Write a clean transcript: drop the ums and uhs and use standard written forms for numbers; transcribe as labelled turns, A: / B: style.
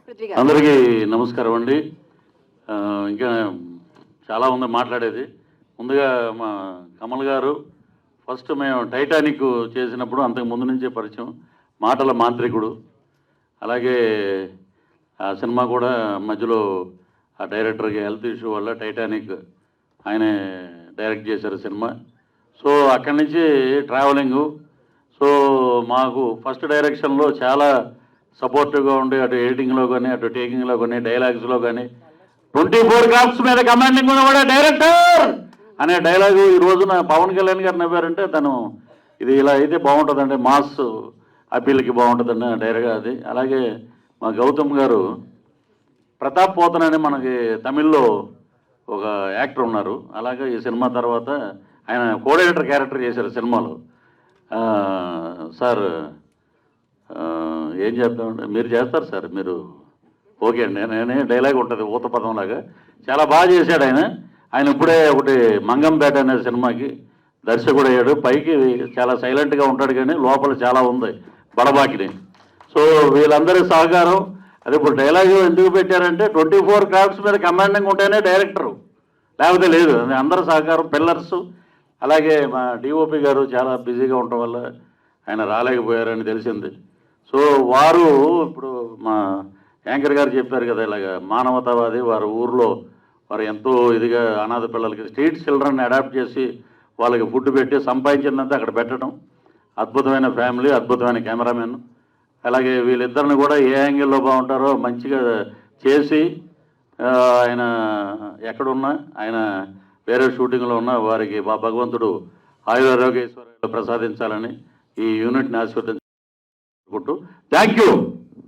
A: అందరికీ నమస్కారం అండి. ఇంకా చాలా ఉంది మాట్లాడేది. ముందుగా మా కమల్ గారు ఫస్ట్ మేము టైటానిక్ చేసినప్పుడు అంతకు ముందు నుంచే పరిచయం, మాటల మాంత్రికుడు. అలాగే ఆ సినిమా కూడా మధ్యలో ఆ డైరెక్టర్కి హెల్త్ ఇష్యూ వల్ల టైటానిక్ ఆయనే డైరెక్ట్ చేశారు సినిమా. సో అక్కడి నుంచి ట్రావెలింగు. సో మాకు ఫస్ట్ డైరెక్షన్లో చాలా సపోర్టివ్గా ఉండి అటు ఎడిటింగ్లో కానీ అటు టేకింగ్లో కానీ డైలాగ్స్లో కానీ 24 క్రాఫ్ట్స్ మీద కమాండింగ్ కూడా డైరెక్టర్ అనే డైలాగు ఈ రోజున పవన్ కళ్యాణ్ గారు నవ్వారంటే తను ఇది ఇలా అయితే బాగుంటుందండి, మాస్ అప్పీల్కి బాగుంటుందండి డైరెక్ట్గా అది. అలాగే మా గౌతమ్ గారు ప్రతాప్ పోతన్ అని మనకి తమిళ్లో ఒక యాక్టర్ ఉన్నారు. అలాగే ఈ సినిమా తర్వాత ఆయన కోఆర్డినేటర్ క్యారెక్టర్ చేశారు సినిమాలో. సార్ ఏం చేద్దామంటే మీరు చేస్తారు సార్, మీరు ఓకే అండి. నేనే డైలాగ్ ఉంటుంది ఊతపదం లాగా, చాలా బాగా చేశాడు ఆయన. ఆయన ఇప్పుడే ఒకటి మంగంపేట అనే సినిమాకి దర్శకుడు అయ్యాడు. పైకి చాలా సైలెంట్గా ఉంటాడు కానీ లోపల చాలా ఉంది బడబాకిని. సో వీళ్ళందరి సహకారం అది. ఇప్పుడు డైలాగ్ ఎందుకు పెట్టారంటే 24 క్రాఫ్ట్స్ మీద కమాండింగ్ ఉంటేనే డైరెక్టరు, లేకపోతే లేదు. అందరి సహకారం, పిల్లర్స్. అలాగే మా డిఓపి గారు చాలా బిజీగా ఉండటం వల్ల ఆయన రాలేకపోయారని తెలిసింది. సో వారు ఇప్పుడు మా యాంకర్ గారు చెప్పారు కదా, ఇలాగ మానవతావాది. వారు ఊర్లో వారు ఎంతో ఇదిగా అనాథ పిల్లలకి స్ట్రీట్ చిల్డ్రన్ అడాప్ట్ చేసి వాళ్ళకి ఫుడ్ పెట్టి సంపాదించిందంతా అక్కడ పెట్టడం. అద్భుతమైన ఫ్యామిలీ, అద్భుతమైన కెమెరామెన్. అలాగే వీళ్ళిద్దరిని కూడా ఏ యాంగిల్లో బాగుంటారో మంచిగా చేసి ఆయన ఎక్కడున్నా, ఆయన వేరే షూటింగ్లో ఉన్నా వారికి భగవంతుడు ఆయురారోగ్యేశ్వరాలు ప్రసాదించాలని ఈ యూనిట్ని ఆశీర్వదించుకుంటూ థ్యాంక్ యూ.